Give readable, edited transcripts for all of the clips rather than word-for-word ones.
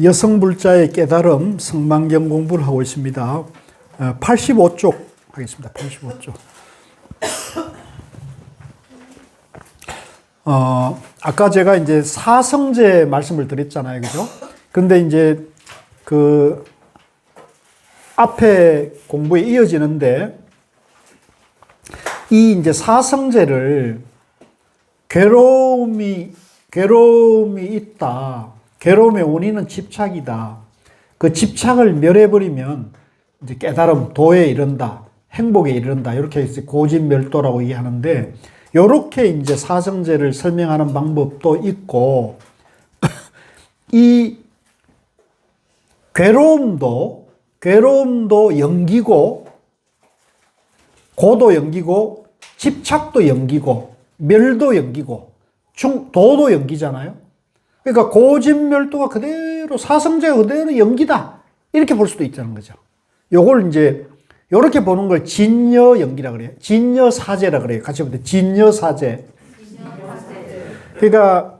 여성불자의 깨달음 성만경 공부를 하고 있습니다. 85쪽 하겠습니다. 85쪽. 아까 제가 이제 사성제 말씀을 드렸잖아요. 그죠? 근데 이제 그 앞에 공부에 이어지는데 이 이제 사성제를 괴로움이 있다. 괴로움의 원인은 집착이다. 그 집착을 멸해버리면 이제 깨달음, 도에 이른다. 행복에 이른다. 이렇게 해서 고집멸도라고 얘기하는데, 요렇게 이제 사성제를 설명하는 방법도 있고, 이 괴로움도 연기고, 고도 연기고, 집착도 연기고, 멸도 연기고, 도도 연기잖아요. 그러니까 고집멸도가 그대로 사성제가 그대로 연기다. 이렇게 볼 수도 있다는 거죠. 요걸 이제 요렇게 보는 걸 진여연기라 그래요. 진여사제라 그래요. 같이 보면 진여사제. 그러니까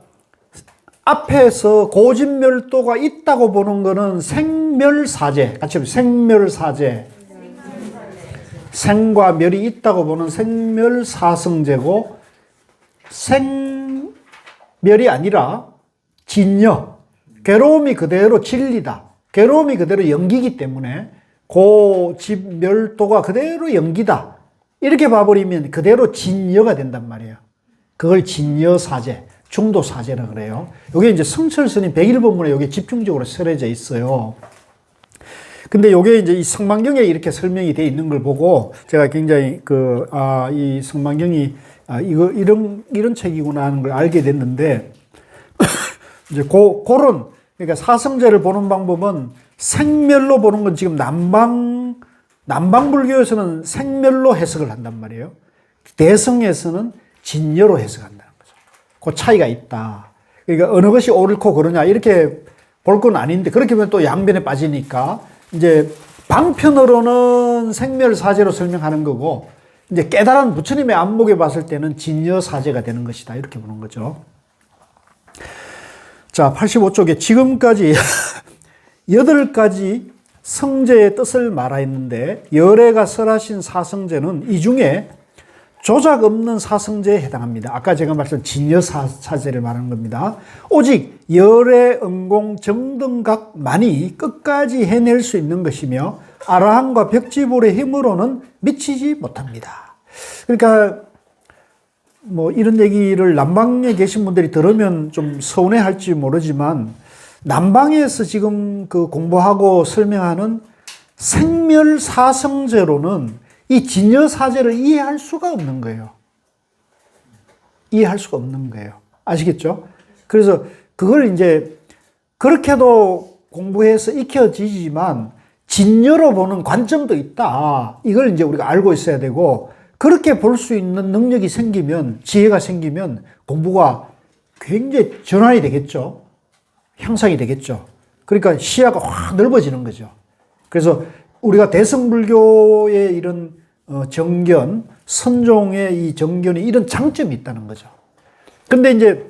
앞에서 고집멸도가 있다고 보는 거는 생멸사제. 같이 보면 생멸사제. 생과 멸이 있다고 보는 생멸사성제고, 생멸이 아니라 진여, 괴로움이 그대로 진리다. 괴로움이 그대로 연기이기 때문에 고집멸도가 그대로 연기다. 이렇게 봐버리면 그대로 진여가 된단 말이에요. 그걸 진여사제, 중도사제라 그래요. 이게 이제 성철스님 101번문에 이게 집중적으로 설해져 있어요. 근데 이게 이제 이 성만경에 이렇게 설명이 되어 있는 걸 보고 제가 굉장히 이 성만경이 이런 책이구나 하는 걸 알게 됐는데, 이제 그러니까 사성제를 보는 방법은 생멸로 보는 건 지금 남방불교에서는 생멸로 해석을 한단 말이에요. 대성에서는 진여로 해석한다는 거죠. 그 차이가 있다. 그러니까 어느 것이 옳고 그러냐 이렇게 볼 건 아닌데, 그렇게 보면 또 양변에 빠지니까 이제 방편으로는 생멸사제로 설명하는 거고, 이제 깨달은 부처님의 안목에 봤을 때는 진여사제가 되는 것이다. 이렇게 보는 거죠. 자, 85쪽에 지금까지 8가지 성제의 뜻을 말하였는데, 열애가 설하신 사성제는 이 중에 조작 없는 사성제에 해당합니다. 아까 제가 말씀드린 진여사제를 말하는 겁니다. 오직 열애, 응공, 정등각만이 끝까지 해낼 수 있는 것이며 아라한과 벽지불의 힘으로는 미치지 못합니다. 그러니까 이런 얘기를 남방에 계신 분들이 들으면 좀 서운해 할지 모르지만, 남방에서 지금 그 공부하고 설명하는 생멸사성제로는 이 진여사제를 이해할 수가 없는 거예요. 이해할 수가 없는 거예요. 아시겠죠? 그래서 그걸 이제 그렇게도 공부해서 익혀지지만 진여로 보는 관점도 있다. 이걸 이제 우리가 알고 있어야 되고, 그렇게 볼 수 있는 능력이 생기면, 지혜가 생기면 공부가 굉장히 전환이 되겠죠. 향상이 되겠죠. 그러니까 시야가 확 넓어지는 거죠. 그래서 우리가 대성불교의 이런 정견, 선종의 이 정견이 이런 장점이 있다는 거죠. 근데 이제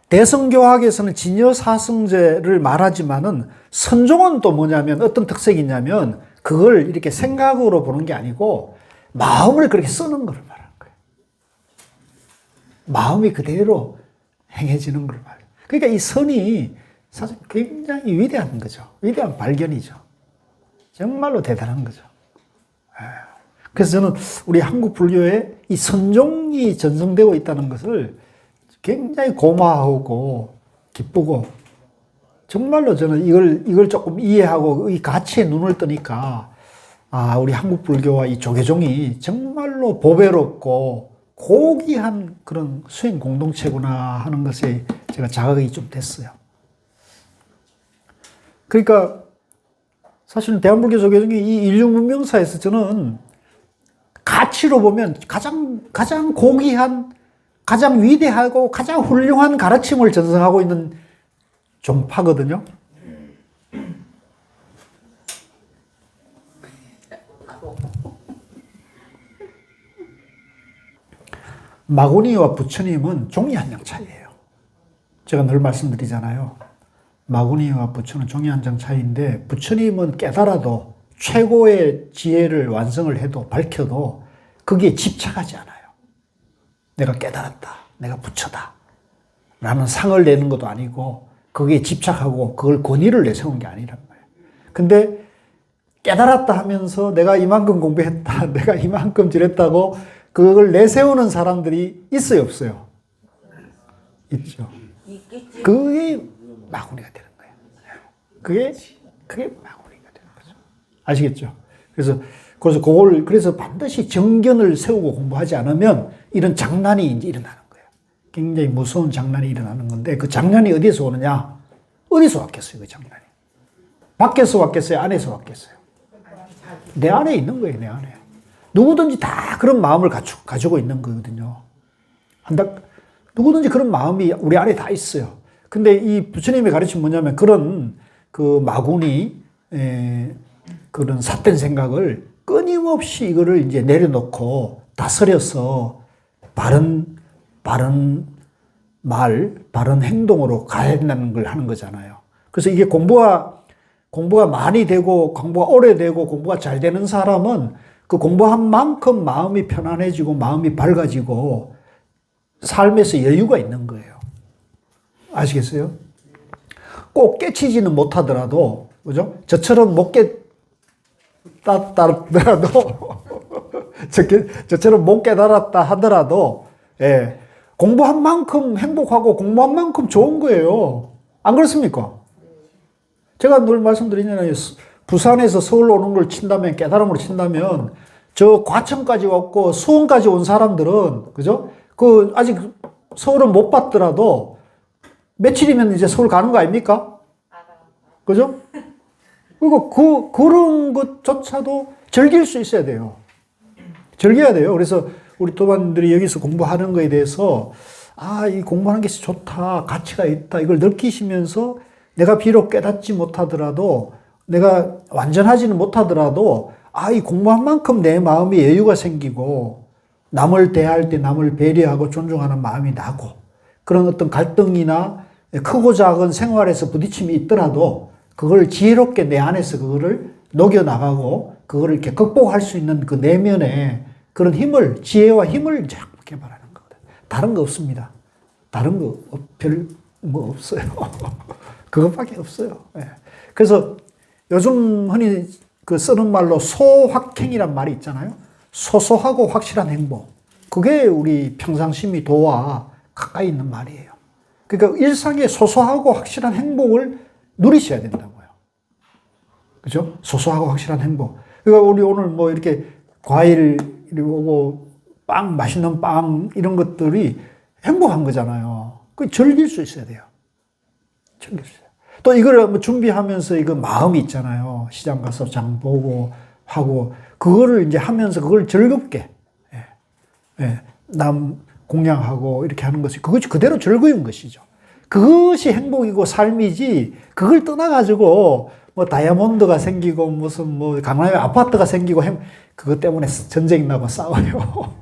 대성교학에서는 진여사성제를 말하지만은 선종은 또 뭐냐면 어떤 특색이 있냐면 그걸 이렇게 생각으로 보는 게 아니고 마음을 그렇게 쓰는 걸 말하는 거예요. 마음이 그대로 행해지는 걸 말해요. 그러니까 이 선이 사실 굉장히 위대한 거죠. 위대한 발견이죠. 정말로 대단한 거죠. 그래서 저는 우리 한국 불교에 이 선종이 전성되고 있다는 것을 굉장히 고마워하고 기쁘고, 정말로 저는 이걸 조금 이해하고 이 가치에 눈을 뜨니까, 우리 한국 불교와 이 조계종이 정말로 보배롭고 고귀한 그런 수행 공동체구나 하는 것에 제가 자각이 좀 됐어요. 그러니까 사실은 대한불교 조계종이 이 인류 문명사에서 저는 가치로 보면 가장 고귀한, 가장 위대하고 가장 훌륭한 가르침을 전승하고 있는 종파거든요. 마구니와 부처님은 종이 한 양 차이예요. 제가 늘 말씀드리잖아요. 마구니와 부처는 종이 한 장 차이인데, 부처님은 깨달아도 최고의 지혜를 완성을 해도 밝혀도 거기에 집착하지 않아요. 내가 깨달았다, 내가 부처다 라는 상을 내는 것도 아니고 거기에 집착하고 그걸 권위를 내세운 게 아니란 말이에요. 근데 깨달았다 하면서 내가 이만큼 공부했다, 내가 이만큼 지냈다고 그걸 내세우는 사람들이 있어요, 없어요? 있죠. 그게 마구니가 되는 거예요. 그게 마구니가 되는 거죠. 아시겠죠? 그래서 반드시 정견을 세우고 공부하지 않으면 이런 장난이 이제 일어나는 거예요. 굉장히 무서운 장난이 일어나는 건데, 그 장난이 어디서 오느냐? 어디서 왔겠어요, 그 장난이? 밖에서 왔겠어요? 안에서 왔겠어요? 내 안에 있는 거예요, 내 안에. 누구든지 다 그런 마음을 가지고 있는 거거든요. 누구든지 그런 마음이 우리 안에 다 있어요. 근데 이 부처님의 가르침은 뭐냐면, 그런 그 마구니, 그런 삿된 생각을 끊임없이 이거를 이제 내려놓고 다스려서 바른 말, 바른 행동으로 가야 된다는 걸 하는 거잖아요. 그래서 이게 공부가 많이 되고, 공부가 오래되고, 공부가 잘 되는 사람은 그 공부한 만큼 마음이 편안해지고, 마음이 밝아지고, 삶에서 여유가 있는 거예요. 아시겠어요? 꼭 깨치지는 못하더라도, 그죠? 저처럼 못 깨달았더라도, 저처럼 못 깨달았다 하더라도, 예, 공부한 만큼 행복하고 공부한 만큼 좋은 거예요. 안 그렇습니까? 제가 늘 말씀드리잖아요. 부산에서 서울 오는 걸 친다면, 깨달음으로 친다면, 저 과천까지 왔고 수원까지 온 사람들은, 그죠? 아직 서울은 못 봤더라도 며칠이면 이제 서울 가는 거 아닙니까? 그죠? 그리고 그런 것조차도 즐길 수 있어야 돼요. 즐겨야 돼요. 그래서 우리 도반들이 여기서 공부하는 거에 대해서, 이 공부하는 게 좋다, 가치가 있다, 이걸 느끼시면서 내가 비록 깨닫지 못하더라도, 내가 완전하지는 못하더라도, 이 공부한 만큼 내 마음에 여유가 생기고, 남을 대할 때 남을 배려하고 존중하는 마음이 나고, 그런 어떤 갈등이나 크고 작은 생활에서 부딪힘이 있더라도, 그걸 지혜롭게 내 안에서 그거를 녹여나가고, 그거를 이렇게 극복할 수 있는 그 내면에 그런 힘을, 지혜와 힘을 자꾸 개발하는 거거든. 다른 거 없습니다. 다른 거 별 뭐 없어요. 그것밖에 없어요. 그래서 요즘 흔히 쓰는 말로 소확행이란 말이 있잖아요. 소소하고 확실한 행복. 그게 우리 평상심이 도와 가까이 있는 말이에요. 그러니까 일상의 소소하고 확실한 행복을 누리셔야 된다고요. 그죠? 소소하고 확실한 행복. 그러니까 우리 오늘 뭐 이렇게 과일 오고 빵, 맛있는 빵 이런 것들이 행복한 거잖아요. 그 즐길 수 있어야 돼요. 즐길 수 있어요. 또 이걸 준비하면서 이거 마음이 있잖아요. 시장 가서 장 보고 하고 그거를 이제 하면서 그걸 즐겁게 남 공양하고 이렇게 하는 것이 그것이 그대로 즐거운 것이죠. 그것이 행복이고 삶이지 그걸 떠나가지고 뭐 다이아몬드가 생기고 무슨 뭐 강남에 아파트가 생기고 그것 때문에 전쟁이 나고 싸워요.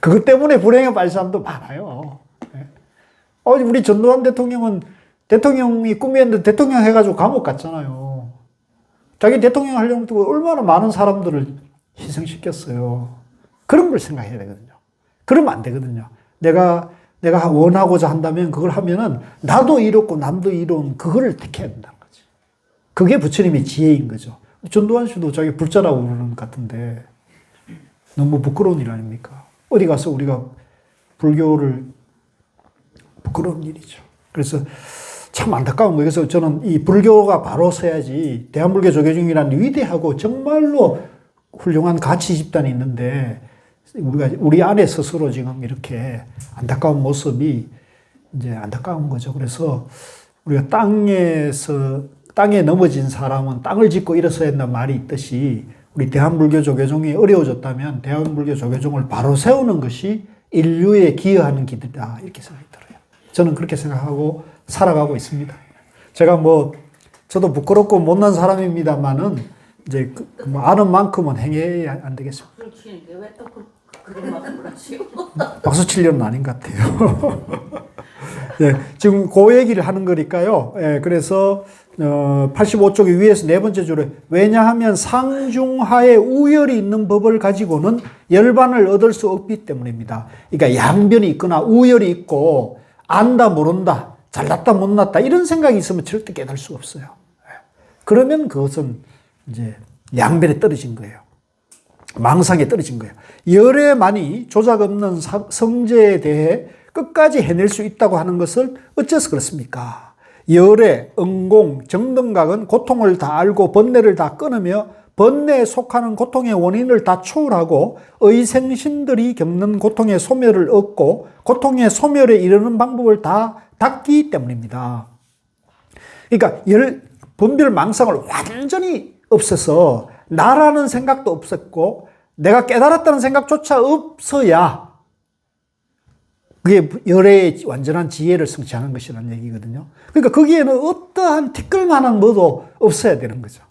그것 때문에 불행에 빠진 사람도 많아요. 우리 전두환 대통령은 대통령이 꿈이었는데 대통령 해가지고 감옥 갔잖아요. 자기 대통령 하려고 얼마나 많은 사람들을 희생시켰어요. 그런 걸 생각해야 되거든요. 그러면 안 되거든요. 내가 원하고자 한다면 그걸 하면은 나도 이롭고 남도 이로운 그거를 택해야 된다는 거지. 그게 부처님의 지혜인 거죠. 전두환 씨도 자기 불자라고 부르는 것 같은데 너무 부끄러운 일 아닙니까? 어디 가서 우리가 불교를 부끄러운 일이죠. 그래서 참 안타까운 거예요. 그래서 저는 이 불교가 바로 서야지 대한불교 조계종이라는 위대하고 정말로 훌륭한 가치 집단이 있는데 우리 안에 스스로 지금 이렇게 안타까운 모습이 이제 안타까운 거죠. 그래서 우리가 땅에 넘어진 사람은 땅을 짚고 일어서야 한다는 말이 있듯이 우리 대한불교 조계종이 어려워졌다면 대한불교 조계종을 바로 세우는 것이 인류에 기여하는 길이다. 이렇게 생각이 들어요. 저는 그렇게 생각하고 살아가고 있습니다. 제가 저도 부끄럽고 못난 사람입니다만은 이제 아는 만큼은 행해야 안 되겠습니다. 그렇지. 왜 또 그런 말씀을 하시오? 박수 치려는 아닌 것 같아요. 예, 지금 그 얘기를 하는 거니까요. 예, 그래서 85쪽 위에서 네 번째 줄에 왜냐하면 상중하에 우열이 있는 법을 가지고는 열반을 얻을 수 없기 때문입니다. 그러니까 양변이 있거나 우열이 있고 안다 모른다 잘났다 못났다 이런 생각이 있으면 절대 깨달을 수가 없어요. 그러면 그것은 이제 양변에 떨어진 거예요. 망상에 떨어진 거예요. 열애만이 조작 없는 성제에 대해 끝까지 해낼 수 있다고 하는 것을 어째서 그렇습니까? 열애, 응공, 정등각은 고통을 다 알고 번뇌를 다 끊으며 번뇌에 속하는 고통의 원인을 다 초월하고 의생신들이 겪는 고통의 소멸을 얻고 고통의 소멸에 이르는 방법을 다 닦기 때문입니다. 그러니까 분별 망상을 완전히 없애서 나라는 생각도 없었고 내가 깨달았다는 생각조차 없어야 그게 열애의 완전한 지혜를 성취하는 것이라는 얘기거든요. 그러니까 거기에는 어떠한 티끌만한 뭐도 없어야 되는 거죠.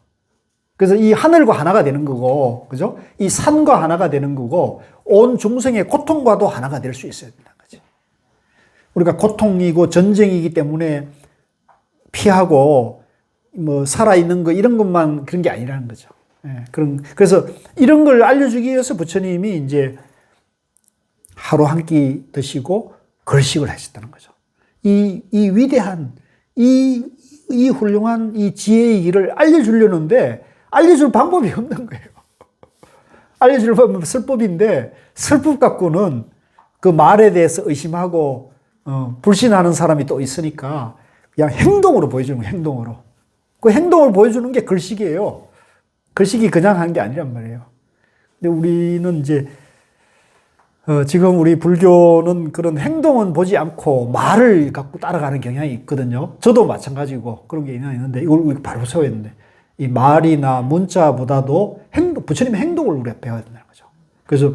그래서 이 하늘과 하나가 되는 거고, 그죠? 이 산과 하나가 되는 거고, 온 중생의 고통과도 하나가 될 수 있어야 된다는 거죠. 우리가 고통이고 전쟁이기 때문에 피하고, 뭐, 살아있는 거, 이런 것만 그런 게 아니라는 거죠. 예, 그래서 이런 걸 알려주기 위해서 부처님이 이제 하루 한 끼 드시고 걸식을 하셨다는 거죠. 이 위대한, 이 훌륭한 이 지혜의 길을 알려주려는데 알려줄 방법이 없는 거예요. 알려줄 방법은 설법인데 설법 갖고는 그 말에 대해서 의심하고 불신하는 사람이 또 있으니까 그냥 행동으로 보여주는 거예요. 행동으로. 그 행동을 보여주는 게 글식이에요. 글식이 그냥 하는 게 아니란 말이에요. 근데 우리는 이제 지금 우리 불교는 그런 행동은 보지 않고 말을 갖고 따라가는 경향이 있거든요. 저도 마찬가지고 그런 게 있는데 이걸 바로 세워야 되는데 이 말이나 문자보다도 부처님의 행동을 우리가 배워야 된다는 거죠. 그래서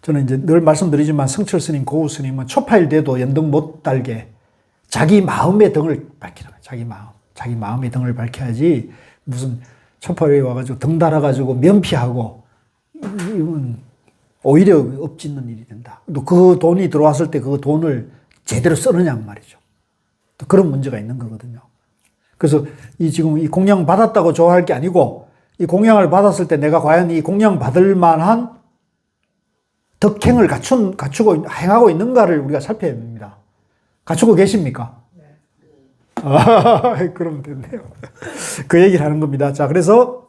저는 이제 늘 말씀드리지만 성철 스님, 고우 스님은 초파일 돼도 연등 못 달게 자기 마음의 등을 밝히는 거예요. 자기 마음의 등을 밝혀야지 무슨 초파일에 와가지고 등 달아가지고 면피하고 이건 오히려 엎짓는 일이 된다. 또 그 돈이 들어왔을 때 그 돈을 제대로 쓰느냐 말이죠. 또 그런 문제가 있는 거거든요. 그래서 지금 이 공양 받았다고 좋아할 게 아니고 이 공양을 받았을 때 내가 과연 이 공양 받을 만한 덕행을 갖추고 행하고 있는가를 우리가 살펴야 됩니다. 갖추고 계십니까? 네. 그러면 됐네요. 그 얘기를 하는 겁니다. 자, 그래서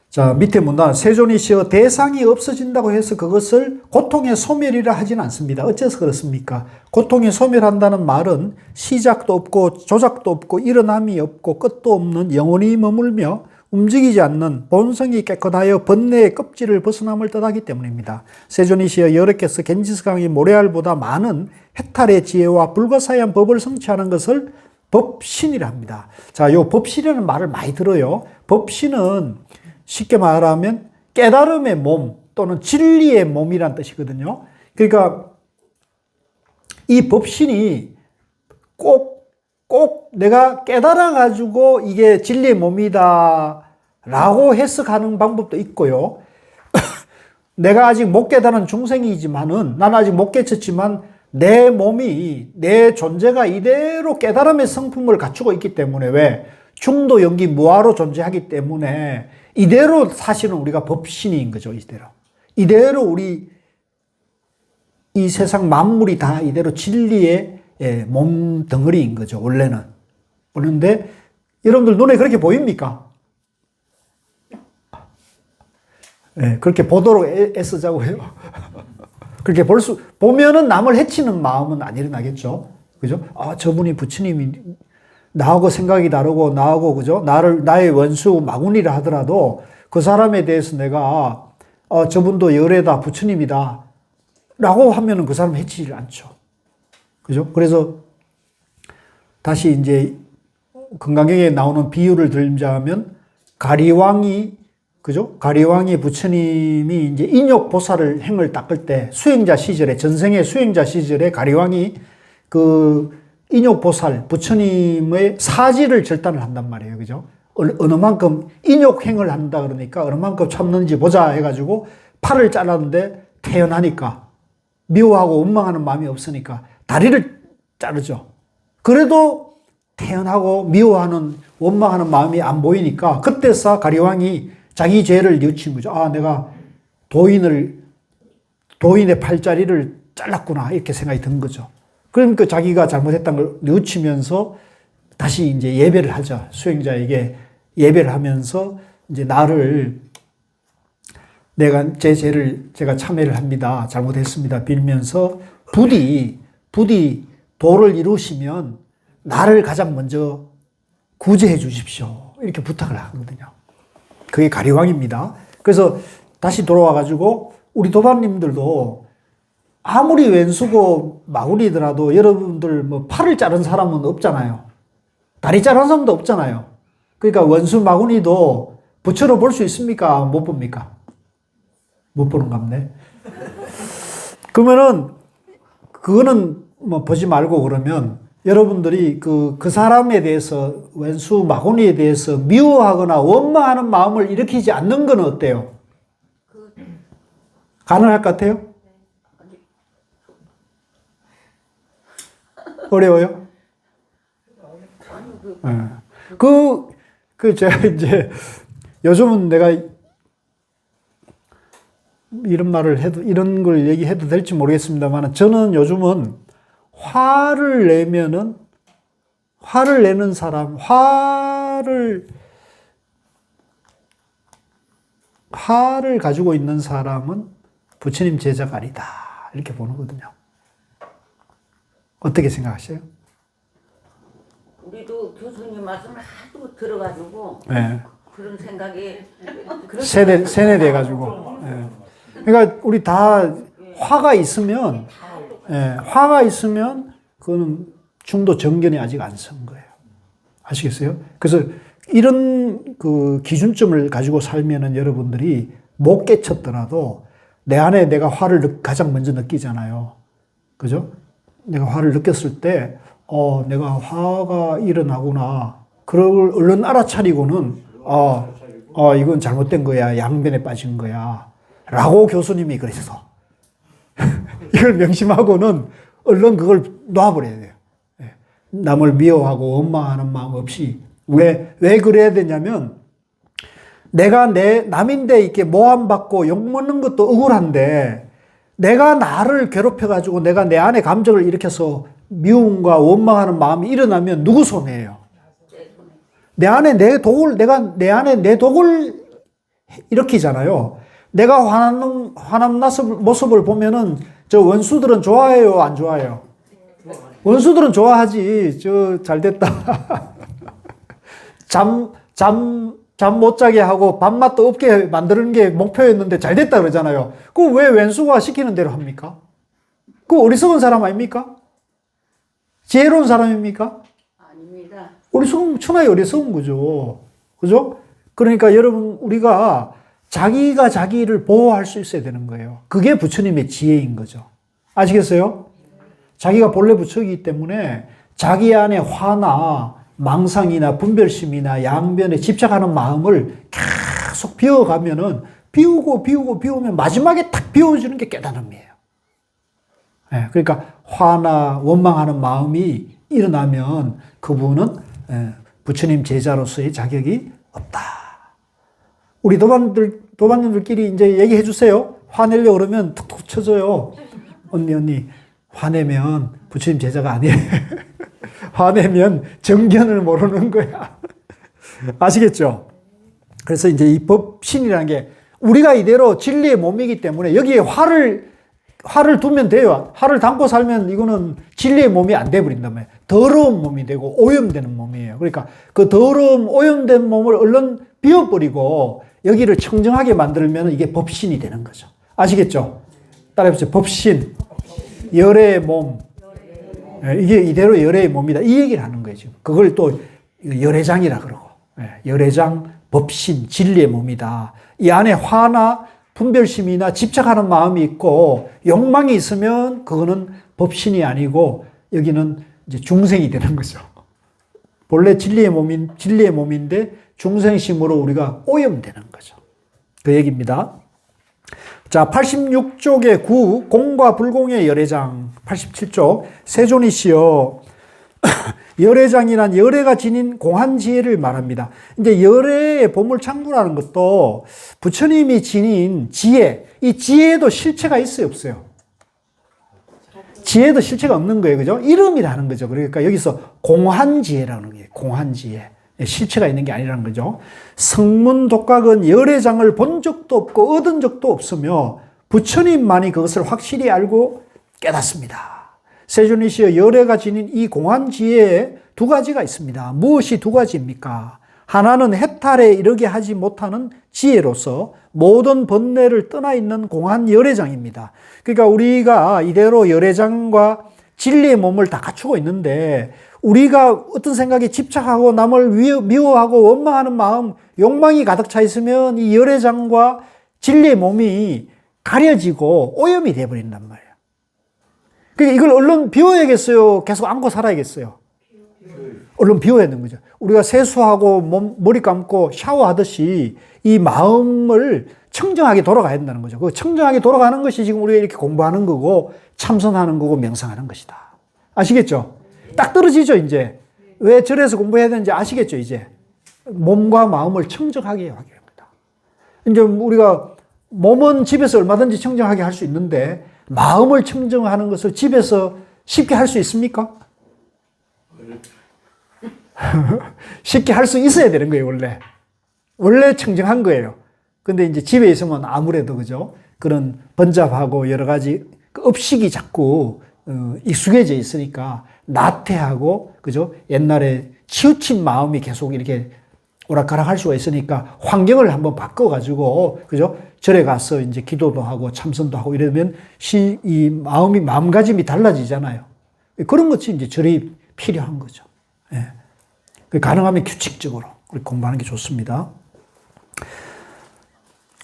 자, 밑에 문단 세존이시여 대상이 없어진다고 해서 그것을 고통의 소멸이라 하진 않습니다. 어째서 그렇습니까? 고통의 소멸한다는 말은 시작도 없고 조작도 없고 일어남이 없고 끝도 없는 영원히 머물며 움직이지 않는 본성이 깨끗하여 번뇌의 껍질을 벗어남을 뜻하기 때문입니다. 세존이시여 여러께서 겐지스강의 모래알보다 많은 해탈의 지혜와 불가사의한 법을 성취하는 것을 법신이라 합니다. 자, 요 법신이라는 말을 많이 들어요. 법신은 쉽게 말하면 깨달음의 몸 또는 진리의 몸이란 뜻이거든요. 그러니까 이 법신이 꼭 내가 깨달아가지고 이게 진리의 몸이다 라고 해석하는 방법도 있고요. 내가 아직 못 깨달은 중생이지만은 나는 아직 못 깨쳤지만 내 몸이 내 존재가 이대로 깨달음의 성품을 갖추고 있기 때문에 왜 중도 연기 무아로 존재하기 때문에 이대로 사실은 우리가 법신인 거죠. 이대로 우리 이 세상 만물이 다 이대로 진리의 몸 덩어리인 거죠. 원래는. 그런데 여러분들 눈에 그렇게 보입니까? 네, 그렇게 보도록 애쓰자고 해요. 그렇게 보면은 남을 해치는 마음은 안 일어나겠죠. 그죠? 아, 저분이 부처님이 나하고 생각이 다르고 나하고 그죠? 나의 원수 마군이라 하더라도 그 사람에 대해서 내가 저분도 열애다 부처님이다 라고 하면은 그 사람 해치질 않죠. 그죠? 그래서 다시 이제 금강경에 나오는 비유를 들자면 가리왕이 그죠? 가리왕이 부처님이 이제 인욕보살을 행을 닦을 때 수행자 시절에 전생의 수행자 시절에 가리왕이 그 인욕보살 부처님의 사지를 절단을 한단 말이에요. 그죠? 어느 만큼 인욕행을 한다 그러니까 어느 만큼 참는지 보자 해가지고 팔을 잘랐는데 태연하니까 미워하고 원망하는 마음이 없으니까 다리를 자르죠. 그래도 태연하고 미워하는, 원망하는 마음이 안 보이니까 그때서 가리왕이 자기 죄를 뉘우친 거죠. 아, 내가 도인의 팔자리를 잘랐구나, 이렇게 생각이 든 거죠. 그러니까 자기가 잘못했다는 걸 뉘우치면서 다시 이제 예배를 하죠. 수행자에게 예배를 하면서 이제 제 죄를 제가 참회를 합니다. 잘못했습니다. 빌면서 부디 도를 이루시면 나를 가장 먼저 구제해 주십시오. 이렇게 부탁을 하거든요. 그게 가리왕입니다. 그래서 다시 돌아와가지고 우리 도반님들도 아무리 왼수고 마구리더라도 여러분들 뭐 팔을 자른 사람은 없잖아요. 다리 자른 사람도 없잖아요. 그러니까 원수 마구니도 부처로 볼 수 있습니까? 못 봅니까? 못 보는 갑네. 그러면은 그거는 뭐 보지 말고 그러면 여러분들이 그 사람에 대해서 왼수 마구니에 대해서 미워하거나 원망하는 마음을 일으키지 않는 건 어때요? 가능할 것 같아요? 어려워요? 네. 제가 이제 요즘은 내가 이런 말을 해도, 이런 걸 얘기해도 될지 모르겠습니다만, 저는 요즘은 화를 내는 사람, 화를 가지고 있는 사람은 부처님 제자가 아니다, 이렇게 보는거든요. 어떻게 생각하세요? 우리도 교수님 말씀을 하도 들어가지고 네. 그런 생각이 세뇌돼가지고. 네. 그러니까 우리 다 화가 있으면, 화가 있으면 그거는 중도 정견이 아직 안 선 거예요. 아시겠어요? 그래서 이런 그 기준점을 가지고 살면은 여러분들이 못 깨쳤더라도 내 안에 내가 화를 가장 먼저 느끼잖아요. 그죠? 내가 화를 느꼈을 때, 내가 화가 일어나구나. 그걸 얼른 알아차리고는, 이건 잘못된 거야. 양변에 빠진 거야. 라고 교수님이 그러셔서. 이걸 명심하고는 얼른 그걸 놔버려야 돼요. 남을 미워하고 원망하는 마음 없이. 왜 그래야 되냐면, 내가 남인데 이렇게 모함받고 욕먹는 것도 억울한데, 내가 나를 괴롭혀가지고 내가 내 안에 감정을 일으켜서 미움과 원망하는 마음이 일어나면 누구 손해예요? 내 안에 내 안에 내 독을 일으키잖아요. 내가 화난 모습을 보면은 저 원수들은 좋아해요, 안 좋아해요? 원수들은 좋아하지. 잘됐다. 잠 못 자게 하고 밥맛도 없게 만드는 게 목표였는데 잘됐다 그러잖아요. 그거 왜 왼수가 시키는 대로 합니까? 그거 어리석은 사람 아닙니까? 지혜로운 사람입니까? 아닙니다. 천하의 어리석은 거죠. 그죠? 그러니까 여러분, 우리가 자기가 자기를 보호할 수 있어야 되는 거예요. 그게 부처님의 지혜인 거죠. 아시겠어요? 자기가 본래 부처이기 때문에 자기 안에 화나 망상이나 분별심이나 양변에 집착하는 마음을 계속 비워가면은 비우면 마지막에 탁 비워주는 게 깨달음이에요. 그러니까 화나 원망하는 마음이 일어나면 그분은 부처님 제자로서의 자격이 없다. 우리 도반님들끼리 이제 얘기해 주세요. 화내려고 그러면 툭툭 쳐줘요. 언니 화내면 부처님 제자가 아니에요. 화내면 정견을 모르는 거야. 아시겠죠? 그래서 이제 이 법신이라는 게 우리가 이대로 진리의 몸이기 때문에 여기에 화를 두면 돼요. 화를 담고 살면 이거는 진리의 몸이 안 돼버린단 말이에요. 더러운 몸이 되고 오염되는 몸이에요. 그러니까 그 더러움, 오염된 몸을 얼른 비워버리고 여기를 청정하게 만들면 이게 법신이 되는 거죠. 아시겠죠? 따라해보세요. 법신. 열의 몸. 이게 이대로 열의 몸이다. 이 얘기를 하는 거예요, 지금. 그걸 또 열애장이라 그러고. 열애장, 법신, 진리의 몸이다. 이 안에 화나 분별심이나 집착하는 마음이 있고 욕망이 있으면 그거는 법신이 아니고 여기는 이제 중생이 되는 거죠. 본래 진리의 몸인데 중생심으로 우리가 오염되는 거죠. 그 얘기입니다. 자, 86쪽의 9, 공과 불공의 열애장. 87쪽. 세존이시여 열애장이란 열애가 지닌 공한 지혜를 말합니다. 이제 열애의 보물창고라는 것도 부처님이 지닌 지혜, 이 지혜에도 실체가 있어요, 없어요? 지혜도 실체가 없는 거예요, 그죠? 이름이라는 거죠. 그러니까 여기서 공한 지혜라는 거예요. 공한 지혜. 실체가 있는 게 아니라는 거죠. 성문 독각은 열애장을 본 적도 없고 얻은 적도 없으며 부처님만이 그것을 확실히 알고 깨닫습니다. 세존이시여 열애가 지닌 이 공한 지혜에 두 가지가 있습니다. 무엇이 두 가지입니까? 하나는 해탈에 이르게 하지 못하는 지혜로서 모든 번뇌를 떠나 있는 공한 열애장입니다. 그러니까 우리가 이대로 열애장과 진리의 몸을 다 갖추고 있는데 우리가 어떤 생각에 집착하고 남을 미워하고 원망하는 마음, 욕망이 가득 차 있으면 이 열애장과 진리의 몸이 가려지고 오염이 되어버린단 말이에요. 그러니까 이걸 얼른 비워야겠어요? 계속 안고 살아야겠어요? 얼른 비워야 되는 거죠. 우리가 세수하고 머리 감고 샤워하듯이 이 마음을 청정하게 돌아가야 된다는 거죠. 그 청정하게 돌아가는 것이 지금 우리가 이렇게 공부하는 거고 참선하는 거고 명상하는 것이다. 아시겠죠? 딱 떨어지죠, 이제. 왜 절에서 공부해야 되는지 아시겠죠, 이제. 몸과 마음을 청정하게 하게 합니다. 이제 우리가 몸은 집에서 얼마든지 청정하게 할 수 있는데 마음을 청정하는 것을 집에서 쉽게 할 수 있습니까? 쉽게 할 수 있어야 되는 거예요, 원래. 원래 청정한 거예요. 근데 이제 집에 있으면 아무래도, 그죠? 그런 번잡하고 여러 가지 업식이 자꾸 익숙해져 있으니까 나태하고, 그죠? 옛날에 치우친 마음이 계속 이렇게 오락가락 할 수가 있으니까 환경을 한번 바꿔가지고, 그죠? 절에 가서 이제 기도도 하고 참선도 하고 이러면 이 마음이, 마음가짐이 달라지잖아요. 그런 것이 이제 절이 필요한 거죠. 예. 가능하면 규칙적으로 공부하는 게 좋습니다.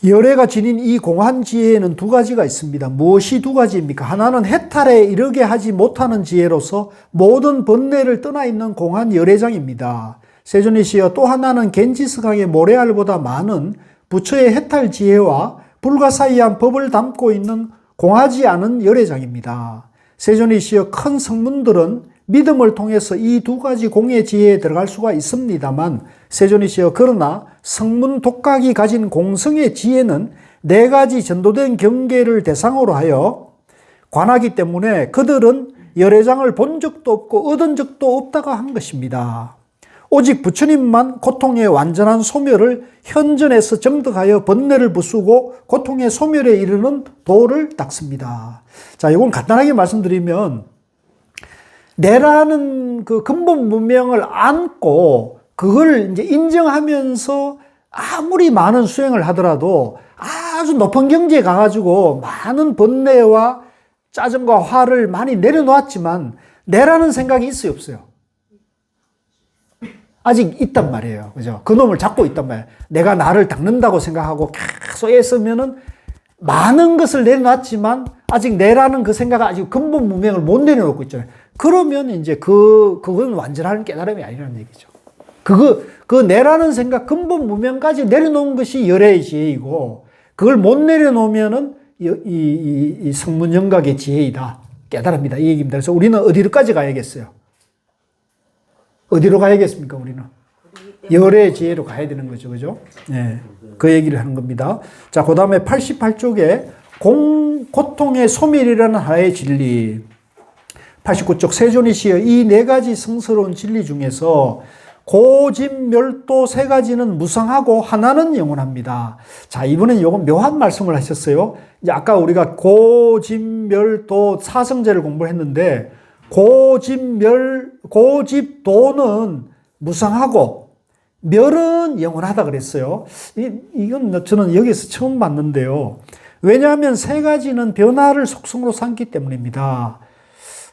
열애가 지닌 이 공한 지혜에는 두 가지가 있습니다. 무엇이 두 가지입니까? 하나는 해탈에 이르게 하지 못하는 지혜로서 모든 번뇌를 떠나 있는 공한 열애장입니다. 세존이시여 또 하나는 겐지스강의 모래알보다 많은 부처의 해탈 지혜와 불가사의한 법을 담고 있는 공하지 않은 열애장입니다. 세존이시여 큰 성문들은 믿음을 통해서 이 두 가지 공의 지혜에 들어갈 수가 있습니다만 세존이시여 그러나 성문 독각이 가진 공성의 지혜는 네 가지 전도된 경계를 대상으로 하여 관하기 때문에 그들은 열애장을 본 적도 없고 얻은 적도 없다고 한 것입니다. 오직 부처님만 고통의 완전한 소멸을 현전에서 정득하여 번뇌를 부수고 고통의 소멸에 이르는 도를 닦습니다. 자, 이건 간단하게 말씀드리면 내라는 그 근본 문명을 안고 그걸 이제 인정하면서 아무리 많은 수행을 하더라도 아주 높은 경지에 가가지고 많은 번뇌와 짜증과 화를 많이 내려놓았지만 내라는 생각이 있어요, 없어요? 아직 있단 말이에요. 그죠? 그 놈을 잡고 있단 말이에요. 내가 나를 닦는다고 생각하고 계속 애쓰면은 많은 것을 내려놨지만 아직 내라는 그 생각을 아직 근본 문명을 못 내려놓고 있잖아요. 그러면 이제 그건 완전한 깨달음이 아니라는 얘기죠. 그 내라는 생각, 근본 문명까지 내려놓은 것이 열애의 지혜이고, 그걸 못 내려놓으면은 이 성문영각의 지혜이다. 깨달음이다. 이 얘기입니다. 그래서 우리는 어디로까지 가야겠어요? 어디로 가야겠습니까, 우리는? 열애의 지혜로 가야 되는 거죠. 그죠? 네. 그 얘기를 하는 겁니다. 자, 그 다음에 88쪽에 고통의 소멸이라는 하나의 진리. 89쪽 세존이시여 이 네 가지 성스러운 진리 중에서 고집멸도 세 가지는 무상하고 하나는 영원합니다. 자, 이번엔 요건 묘한 말씀을 하셨어요. 이제 아까 우리가 고집멸도 사성제를 공부했는데 고집도는 무상하고 멸은 영원하다 그랬어요. 이건 저는 여기서 처음 봤는데요. 왜냐하면 세 가지는 변화를 속성으로 삼기 때문입니다.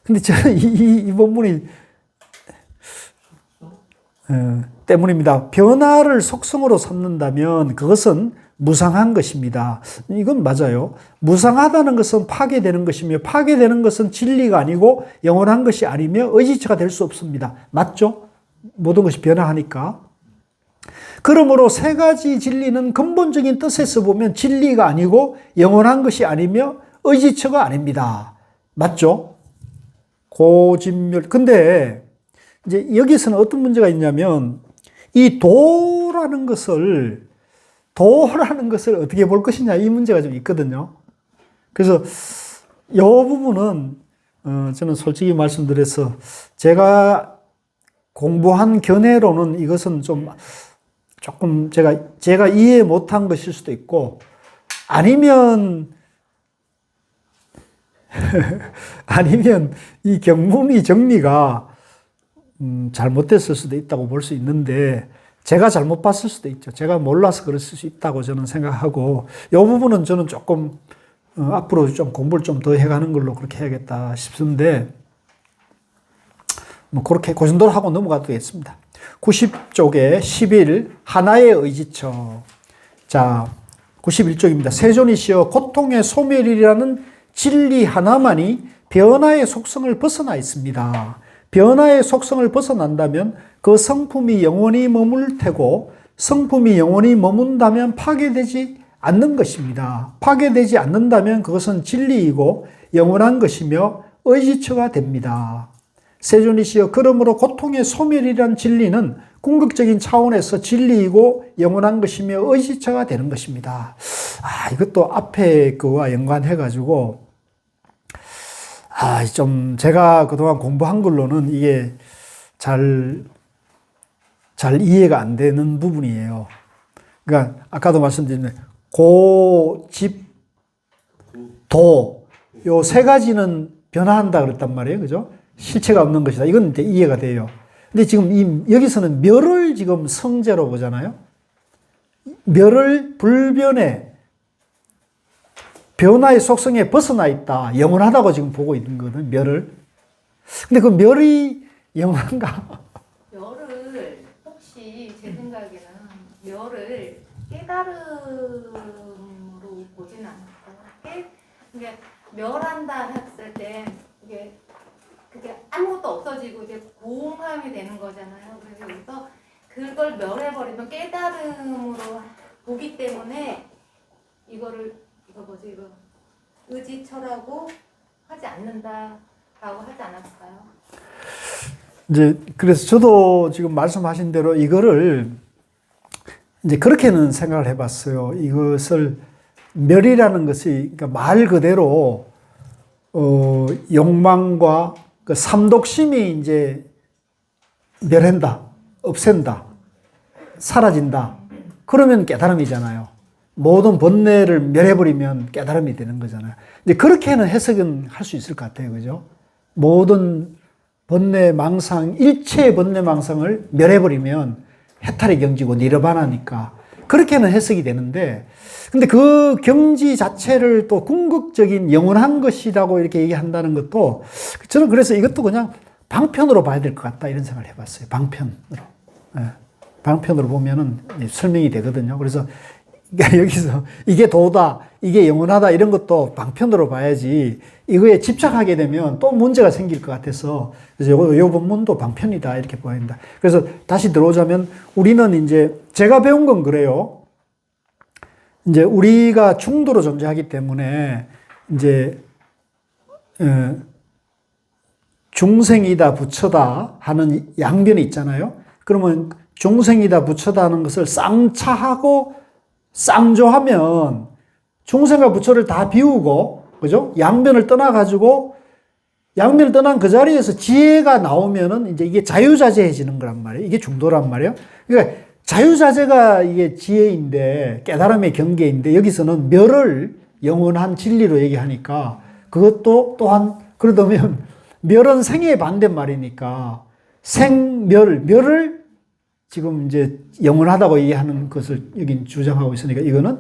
근데 저는 이 본문이 때문입니다. 변화를 속성으로 삼는다면 그것은 무상한 것입니다. 이건 맞아요. 무상하다는 것은 파괴되는 것이며 파괴되는 것은 진리가 아니고 영원한 것이 아니며 의지처가 될 수 없습니다. 맞죠? 모든 것이 변화하니까. 그러므로 세 가지 진리는 근본적인 뜻에서 보면 진리가 아니고 영원한 것이 아니며 의지처가 아닙니다. 맞죠? 고진멸. 근데 이제 여기서는 어떤 문제가 있냐면 이 도라는 것을 어떻게 볼 것이냐 이 문제가 좀 있거든요. 그래서 이 부분은 저는 솔직히 말씀드려서 제가 공부한 견해로는 이것은 조금 제가 이해 못한 것일 수도 있고 아니면 이 경문의 정리가 잘못됐을 수도 있다고 볼 수 있는데 제가 잘못 봤을 수도 있죠. 제가 몰라서 그럴 수 있다고 저는 생각하고 이 부분은 저는 조금 앞으로 좀 공부를 좀 더 해가는 걸로 그렇게 해야겠다 싶은데 뭐 그렇게 그 정도로 하고 넘어가도 되겠습니다. 90쪽에 11 하나의 의지처. 자, 91쪽입니다. 세존이시여 고통의 소멸이라는 진리 하나만이 변화의 속성을 벗어나 있습니다. 변화의 속성을 벗어난다면 그 성품이 영원히 머물 테고 성품이 영원히 머문다면 파괴되지 않는 것입니다. 파괴되지 않는다면 그것은 진리이고 영원한 것이며 의지처가 됩니다. 세존이시여 그러므로 고통의 소멸이란 진리는 궁극적인 차원에서 진리이고 영원한 것이며 의지처가 되는 것입니다. 이것도 앞에 그와 연관해가지고 좀 제가 그동안 공부한 걸로는 이게 잘 이해가 안 되는 부분이에요. 그러니까 아까도 말씀드린 고, 집, 도 요 세 가지는 변화한다 그랬단 말이에요. 그죠? 실체가 없는 것이다. 이건 이제 이해가 돼요. 근데 지금 여기서는 멸을 지금 성제로 보잖아요. 멸을 불변의 변화의 속성에 벗어나 있다. 영원하다고 지금 보고 있는 거거든, 멸을. 근데 그 멸이 영원한가? 멸을 혹시 제 생각에는 멸을 깨달음으로 보진 않을까요? 이게 멸한다 했을 때 이게 그게 아무것도 없어지고 이제 공함이 되는 거잖아요. 그래서 여기서 그걸 멸해버리면 깨달음으로 보기 때문에 이거 의지처라고 하지 않는다라고 하지 않았을까요? 이제 그래서 저도 지금 말씀하신 대로 이거를 이제 그렇게는 생각을 해봤어요. 이것을 멸이라는 것이 그러니까 말 그대로 욕망과 그 삼독심이 이제 멸한다, 없앤다, 사라진다. 그러면 깨달음이잖아요. 모든 번뇌를 멸해버리면 깨달음이 되는 거잖아요. 이제 그렇게는 해석은 할 수 있을 것 같아요. 그죠? 모든 번뇌 망상, 일체의 번뇌 망상을 멸해버리면 해탈의 경지고 니르바나니까 그렇게는 해석이 되는데 근데 그 경지 자체를 또 궁극적인 영원한 것이라고 이렇게 얘기한다는 것도 저는 그래서 이것도 그냥 방편으로 봐야 될 것 같다 이런 생각을 해봤어요. 방편으로. 네. 방편으로 보면은 설명이 되거든요. 그래서 여기서 이게 도다, 이게 영원하다 이런 것도 방편으로 봐야지 이거에 집착하게 되면 또 문제가 생길 것 같아서 그래서 요 본문도 방편이다 이렇게 봐야 된다. 그래서 다시 들어오자면 우리는 이제 제가 배운 건 그래요. 이제 우리가 중도로 존재하기 때문에 이제 중생이다 부처다 하는 양변이 있잖아요. 그러면 중생이다 부처다 하는 것을 쌍차하고 쌍조하면 중생과 부처를 다 비우고, 그죠? 양변을 떠나가지고, 양변을 떠난 그 자리에서 지혜가 나오면은 이제 이게 자유자재해지는 거란 말이에요. 이게 중도란 말이에요. 그러니까 자유자재가 이게 지혜인데, 깨달음의 경계인데, 여기서는 멸을 영원한 진리로 얘기하니까, 그것도 또한, 그러다면, 멸은 생의 반대말이니까, 멸을 지금 이제 영원하다고 얘기하는 것을 여긴 주장하고 있으니까 이거는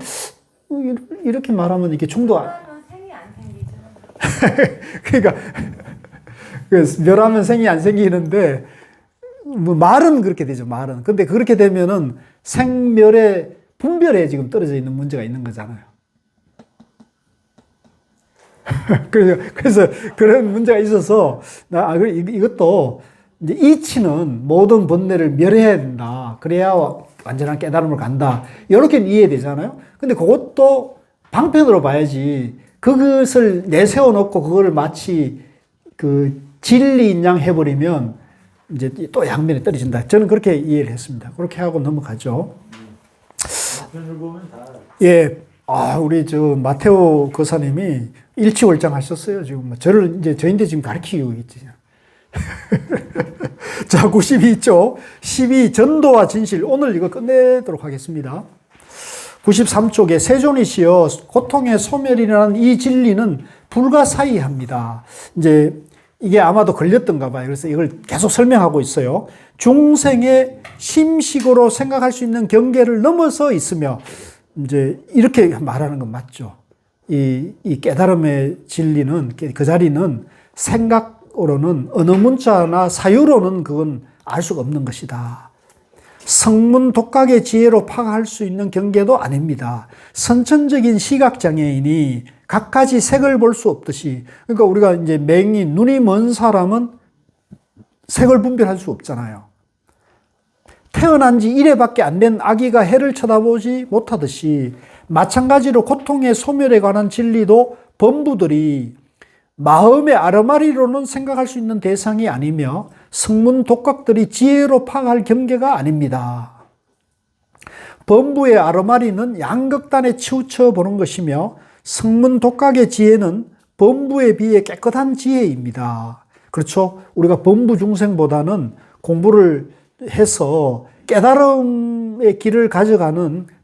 이렇게 말하면 이게 중도 생이 안 생기죠. 그러니까 멸하면 생이 안 생기는데 뭐 말은 그렇게 되죠. 말은. 근데 그렇게 되면은 생멸의 분별에 지금 떨어져 있는 문제가 있는 거잖아요. 그래서 그런 문제가 있어서 이것도 이제 이치는 모든 번뇌를 멸해야 된다. 그래야 완전한 깨달음을 간다. 이렇게 이해되잖아요. 근데 그것도 방편으로 봐야지. 그것을 내세워 놓고 그걸 마치 그 진리인 양 해버리면 이제 또 양면에 떨어진다. 저는 그렇게 이해를 했습니다. 그렇게 하고 넘어가죠. 예, 우리 마테오 거사님이 일치월장하셨어요. 지금 저를 이제 저인데 지금 가르치고 있지. 자, 92쪽 12 전도와 진실. 오늘 이거 끝내도록 하겠습니다. 93쪽에 세존이시여 고통의 소멸이라는 이 진리는 불가사의합니다. 이제 이게 아마도 걸렸던가 봐요. 그래서 이걸 계속 설명하고 있어요. 중생의 심식으로 생각할 수 있는 경계를 넘어서 있으며, 이제 이렇게 말하는 건 맞죠. 이 깨달음의 진리는, 그 자리는 생각으로는 어느 문자나 사유로는 그건 알 수가 없는 것이다. 성문 독각의 지혜로 파악할 수 있는 경계도 아닙니다. 선천적인 시각장애인이 갖가지 색을 볼 수 없듯이, 그러니까 우리가 이제 맹인, 눈이 먼 사람은 색을 분별할 수 없잖아요. 태어난 지 1회밖에 안 된 아기가 해를 쳐다보지 못하듯이, 마찬가지로 고통의 소멸에 관한 진리도 범부들이 마음의 아르마리로는 생각할 수 있는 대상이 아니며 성문 독각들이 지혜로 파악할 경계가 아닙니다. 범부의 아르마리는 양극단에 치우쳐 보는 것이며 성문 독각의 지혜는 범부에 비해 깨끗한 지혜입니다. 그렇죠? 우리가 범부 중생보다는 공부를 해서 깨달음의 길을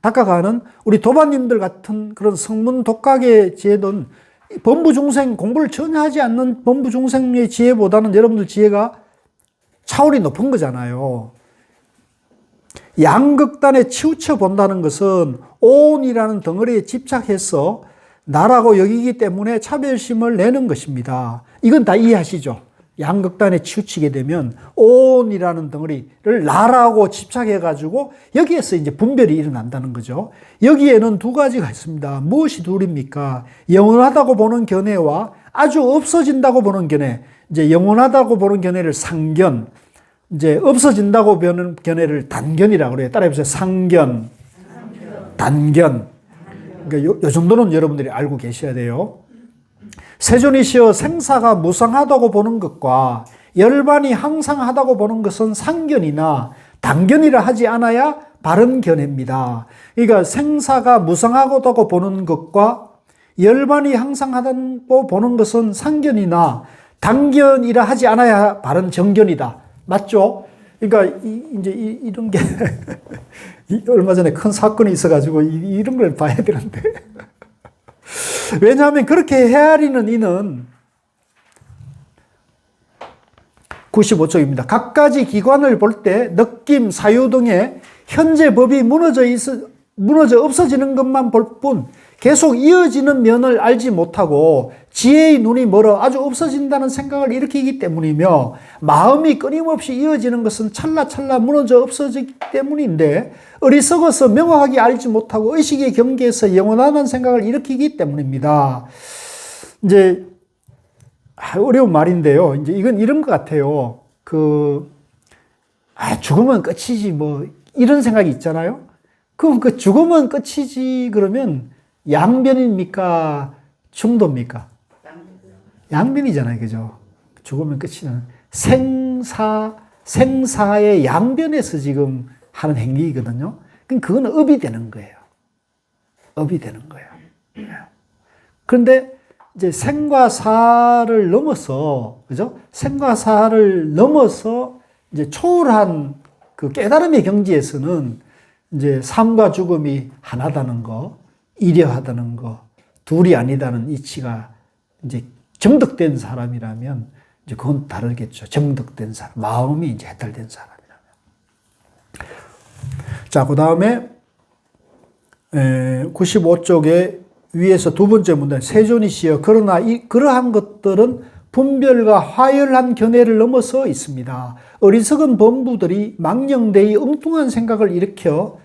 닦아가는 우리 도반님들 같은 그런 성문 독각의 지혜는 범부 중생, 공부를 전혀 하지 않는 범부 중생의 지혜보다는 여러분들 지혜가 차원이 높은 거잖아요. 양극단에 치우쳐 본다는 것은 오온이라는 덩어리에 집착해서 나라고 여기기 때문에 차별심을 내는 것입니다. 이건 다 이해하시죠? 양극단에 치우치게 되면 오온이라는 덩어리를 나라고 집착해가지고 여기에서 이제 분별이 일어난다는 거죠. 여기에는 두 가지가 있습니다. 무엇이 둘입니까? 영원하다고 보는 견해와 아주 없어진다고 보는 견해. 이제 영원하다고 보는 견해를 상견, 이제 없어진다고 보는 견해를 단견이라고 그래요. 따라해보세요. 상견, 단견. 그러니까 요 정도는 여러분들이 알고 계셔야 돼요. 세존이시여 생사가 무상하다고 보는 것과 열반이 항상하다고 보는 것은 상견이나 단견이라 하지 않아야 바른 견해입니다. 그러니까 생사가 무상하다고 보는 것과 열반이 항상하다고 보는 것은 상견이나 단견이라 하지 않아야 바른 정견이다. 맞죠? 그러니까 이제 이런 게 얼마 전에 큰 사건이 있어가지고 이런 걸 봐야 되는데. 왜냐하면 그렇게 헤아리는 이는 95쪽입니다. 각가지 기관을 볼 때 느낌, 사유 등의 현재 법이 무너져 없어지는 것만 볼 뿐 계속 이어지는 면을 알지 못하고 지혜의 눈이 멀어 아주 없어진다는 생각을 일으키기 때문이며 마음이 끊임없이 이어지는 것은 찰나찰나 무너져 없어지기 때문인데 어리석어서 명확하게 알지 못하고 의식의 경계에서 영원하다는 생각을 일으키기 때문입니다. 이제 어려운 말인데요. 이제 이건 이런 것 같아요. 죽으면 끝이지 뭐 이런 생각이 있잖아요. 그럼 그 죽으면 끝이지 그러면 양변입니까? 중도입니까? 양변이잖아요. 그죠? 죽으면 끝이잖아요. 생사의 양변에서 지금 하는 행위거든요. 그럼 그건 업이 되는 거예요. 업이 되는 거예요. 그런데 이제 생과 사를 넘어서, 그죠? 생과 사를 넘어서 이제 초월한 그 깨달음의 경지에서는 이제 삶과 죽음이 하나다는 거, 일여하다는 거, 둘이 아니다는 이치가 이제 정득된 사람이라면 이제 그건 다르겠죠. 정득된 사람, 마음이 이제 해탈된 사람이라면. 자, 그 다음에 95쪽에 위에서 두 번째 문단, 세존이시여 그러나 그러한 것들은 분별과 화열한 견해를 넘어서 있습니다. 어리석은 범부들이 망령되이 엉뚱한 생각을 일으켜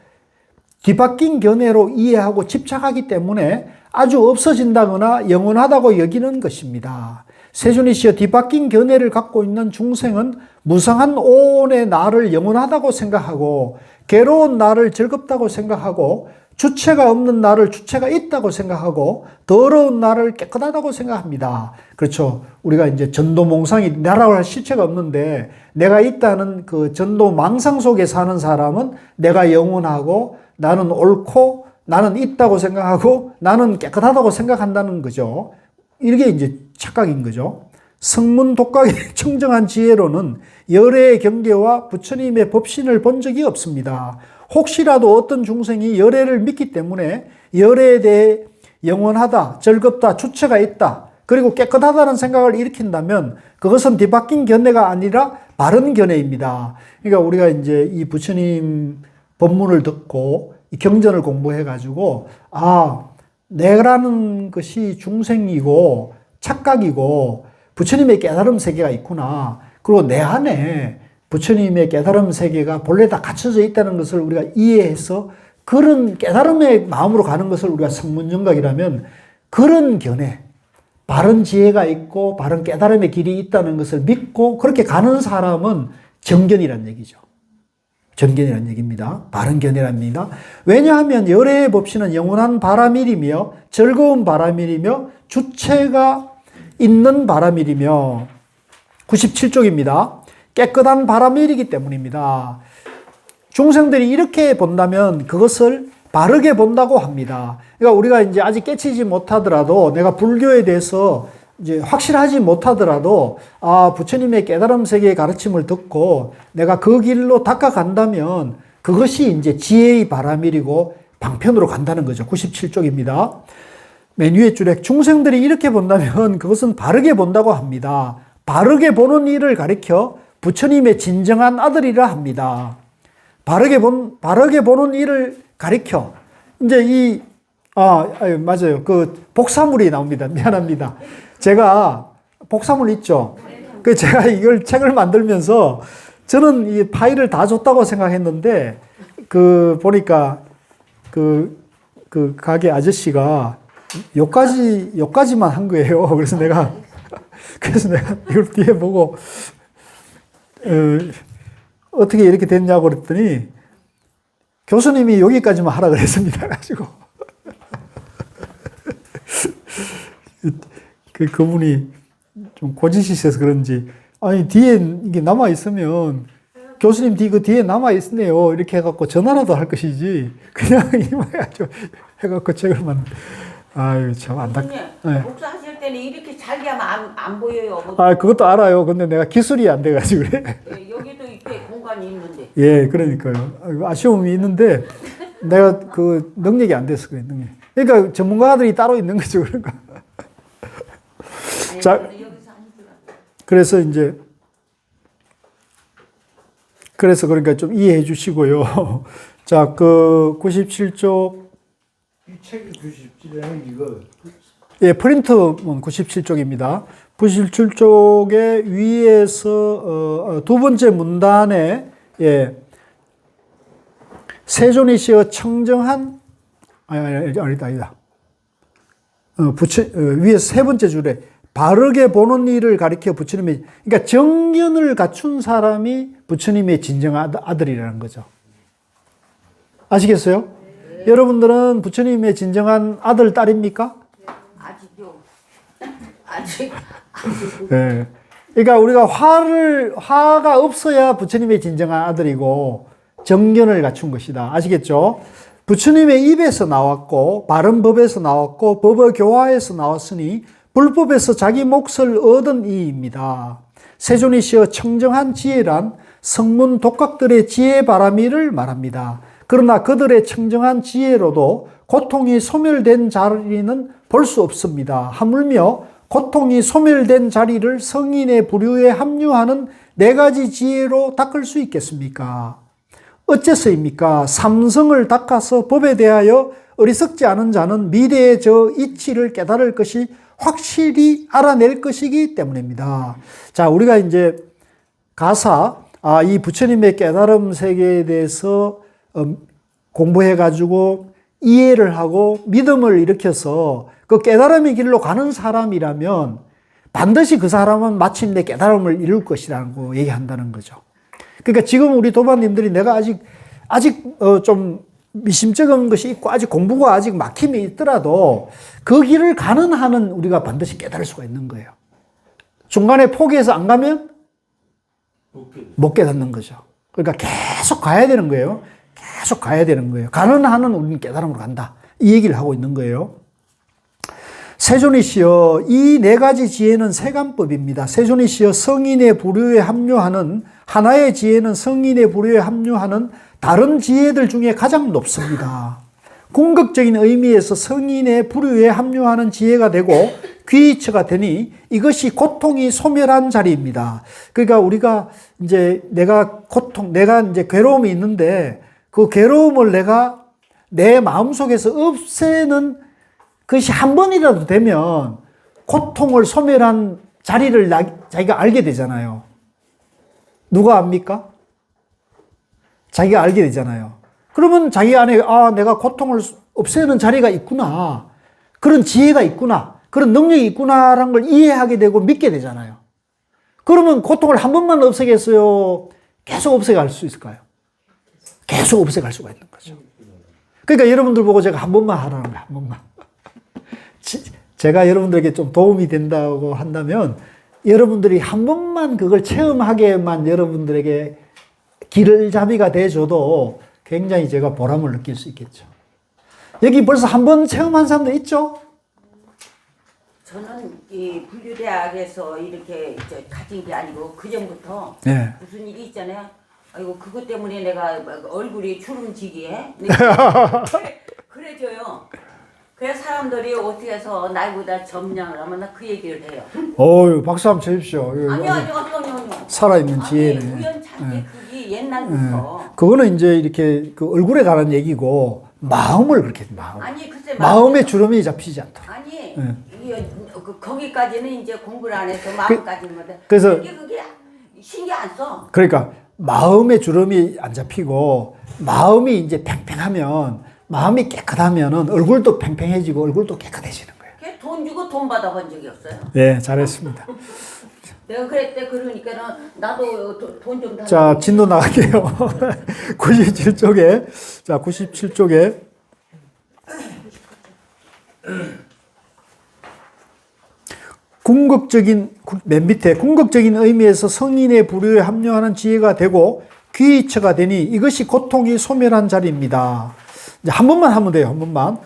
뒤바뀐 견해로 이해하고 집착하기 때문에 아주 없어진다거나 영원하다고 여기는 것입니다. 세존이시여 뒤바뀐 견해를 갖고 있는 중생은 무상한 오온의 나를 영원하다고 생각하고 괴로운 나를 즐겁다고 생각하고 주체가 없는 나를 주체가 있다고 생각하고 더러운 나를 깨끗하다고 생각합니다. 그렇죠. 우리가 이제 전도몽상이 나라고 할 실체가 없는데 내가 있다는 그 전도망상 속에 사는 사람은 내가 영원하고 나는 옳고 나는 있다고 생각하고 나는 깨끗하다고 생각한다는 거죠. 이게 이제 착각인 거죠. 성문 독각의 청정한 지혜로는 열애의 경계와 부처님의 법신을 본 적이 없습니다. 혹시라도 어떤 중생이 열애를 믿기 때문에 열애에 대해 영원하다, 즐겁다, 주체가 있다, 그리고 깨끗하다는 생각을 일으킨다면 그것은 뒤바뀐 견해가 아니라 바른 견해입니다. 그러니까 우리가 이제 이 부처님 법문을 듣고 이 경전을 공부해가지고 내라는 것이 중생이고 착각이고 부처님의 깨달음 세계가 있구나. 그리고 내 안에 부처님의 깨달음 세계가 본래 다 갖춰져 있다는 것을 우리가 이해해서 그런 깨달음의 마음으로 가는 것을 우리가 성문정각이라면 그런 견해, 바른 지혜가 있고 바른 깨달음의 길이 있다는 것을 믿고 그렇게 가는 사람은 정견이란 얘기죠. 정견이란 얘기입니다. 바른 견해랍니다. 왜냐하면 열애의 법신은 영원한 바라밀이며 즐거운 바라밀이며 주체가 있는 바라밀이며 97쪽입니다. 깨끗한 바라밀이기 때문입니다. 중생들이 이렇게 본다면 그것을 바르게 본다고 합니다. 그러니까 우리가 이제 아직 깨치지 못하더라도 내가 불교에 대해서 이제 확실하지 못하더라도 부처님의 깨달음 세계의 가르침을 듣고 내가 그 길로 닦아간다면 그것이 이제 지혜의 바라밀이고 방편으로 간다는 거죠. 97쪽입니다. 맨 위에 줄에 중생들이 이렇게 본다면 그것은 바르게 본다고 합니다. 바르게 보는 일을 가리켜 부처님의 진정한 아들이라 합니다. 바르게 보는 일을 가리켜. 이제 맞아요. 그 복사물이 나옵니다. 미안합니다. 제가 복사물 있죠. 그 제가 이걸 책을 만들면서 저는 이 파일을 다 줬다고 생각했는데 보니까 그 가게 아저씨가 요까지만 한 거예요. 그래서 내가 이걸 뒤에 보고 어떻게 이렇게 됐냐고 그랬더니 교수님이 여기까지만 하라 그랬습니다. 가지고 그분이 좀 고지시 있어서 그런지 뒤에 이게 남아 있으면 교수님 그 뒤에 남아 있네요. 이렇게 해갖고 전화라도 할 것이지 그냥 이마야죠. 해갖고 책을 참 안타깝네. 네. 복사하실 때는 이렇게 잘게 하면 안 보여요. 그것도 알아요. 근데 내가 기술이 안 돼가지고 그래. 네, 여기도 이렇게 공간이 있는데. 예, 그러니까요. 아쉬움이 있는데 내가 그 능력이 안 돼서 그래. 능력. 그러니까 전문가들이 따로 있는 거죠. 그러니까. 아니, 자, 그래서 그러니까 좀 이해해 주시고요. 자, 97쪽. 이 책이 97쪽이라는 이거. 예, 프린트문 97쪽입니다. 97쪽의 위에서 두 번째 문단에 세존이시여 청정한 아니다. 위에서 세 번째 줄에 바르게 보는 일을 가리켜 부처님의 그러니까 정견을 갖춘 사람이 부처님의 진정한 아들이라는 거죠. 아시겠어요? 네. 여러분들은 부처님의 진정한 아들, 딸입니까? 아직요. 아직. 네. 그러니까 우리가 화가 없어야 부처님의 진정한 아들이고 정견을 갖춘 것이다. 아시겠죠? 부처님의 입에서 나왔고 바른 법에서 나왔고 법의 교화에서 나왔으니 불법에서 자기 몫을 얻은 이입니다. 세존이시여 청정한 지혜란 성문 독각들의 지혜 바라미를 말합니다. 그러나 그들의 청정한 지혜로도 고통이 소멸된 자리는 볼 수 없습니다. 하물며 고통이 소멸된 자리를 성인의 부류에 합류하는 네 가지 지혜로 닦을 수 있겠습니까? 어째서입니까? 삼성을 닦아서 법에 대하여 어리석지 않은 자는 미래의 저 이치를 깨달을 것이 확실히 알아낼 것이기 때문입니다. 자, 우리가 이제 가사, 이 부처님의 깨달음 세계에 대해서 공부해가지고 이해를 하고 믿음을 일으켜서 그 깨달음의 길로 가는 사람이라면 반드시 그 사람은 마침내 깨달음을 이룰 것이라고 얘기한다는 거죠. 그러니까 지금 우리 도반님들이 내가 아직 좀 미심쩍은 것이 있고 아직 공부가 아직 막힘이 있더라도 그 길을 가는 한은 우리가 반드시 깨달을 수가 있는 거예요. 중간에 포기해서 안 가면 못 깨닫는 거죠. 그러니까 계속 가야 되는 거예요. 계속 가야 되는 거예요. 가는 한은 우리는 깨달음으로 간다. 이 얘기를 하고 있는 거예요. 세존이시여 이 네 가지 지혜는 세간법입니다. 세존이시여 성인의 부류에 합류하는 하나의 지혜는 성인의 부류에 합류하는 다른 지혜들 중에 가장 높습니다. 궁극적인 의미에서 성인의 부류에 합류하는 지혜가 되고 귀처가 되니 이것이 고통이 소멸한 자리입니다. 그러니까 우리가 이제 내가 이제 괴로움이 있는데 그 괴로움을 내가 내 마음속에서 없애는 그것이 한 번이라도 되면 고통을 소멸한 자리를 자기가 알게 되잖아요. 누가 압니까? 자기가 알게 되잖아요. 그러면 자기 안에 내가 고통을 없애는 자리가 있구나. 그런 지혜가 있구나. 그런 능력이 있구나라는 걸 이해하게 되고 믿게 되잖아요. 그러면 고통을 한 번만 없애겠어요? 계속 없애갈 수 있을까요? 계속 없애갈 수가 있는 거죠. 그러니까 여러분들 보고 제가 한 번만 하라는 거예요. 한 번만. 제가 여러분들에게 좀 도움이 된다고 한다면 여러분들이 한 번만 그걸 체험하게만 여러분들에게 길잡이가 돼줘도 굉장히 제가 보람을 느낄 수 있겠죠. 여기 벌써 한 번 체험한 사람도 있죠? 저는 이 분류대학에서 이렇게 가진 게 아니고 그 전부터 네. 무슨 일이 있잖아요. 아이고 그것 때문에 내가 막 얼굴이 주름지게 그래져요. 그래서 사람들이 어떻게 해서 나이보다 젊냐고 하면 나 그 얘기를 해요. 어유 박수 한번 쳐주십시오. 아니요. 살아있는 지혜네. 우연찮게 그게 옛날부터. 그거는 이제 이렇게 그 얼굴에 관한 얘기고 마음을 그렇게 아니 글쎄 마음의 주름이 잡히지 않도록. 아니 거기까지는 이제 공부를 안 해서 마음까지는 그래서 그게 신경 안 써. 그러니까 마음의 주름이 안 잡히고 마음이 이제 팽팽하면 마음이 깨끗하면은 얼굴도 팽팽해지고 얼굴도 깨끗해지는 거예요. 돈 주고 돈 받아본 적이 없어요. 네, 잘했습니다. 내가 그랬대. 그러니까는 나도 돈 좀 달라고. 자, 진도 나갈게요. 97쪽에, 자, 97쪽에. 맨 밑에 궁극적인 의미에서 성인의 부류에 합류하는 지혜가 되고 귀처가 되니 이것이 고통이 소멸한 자리입니다. 이제 한 번만 하면 돼요. 한 번만.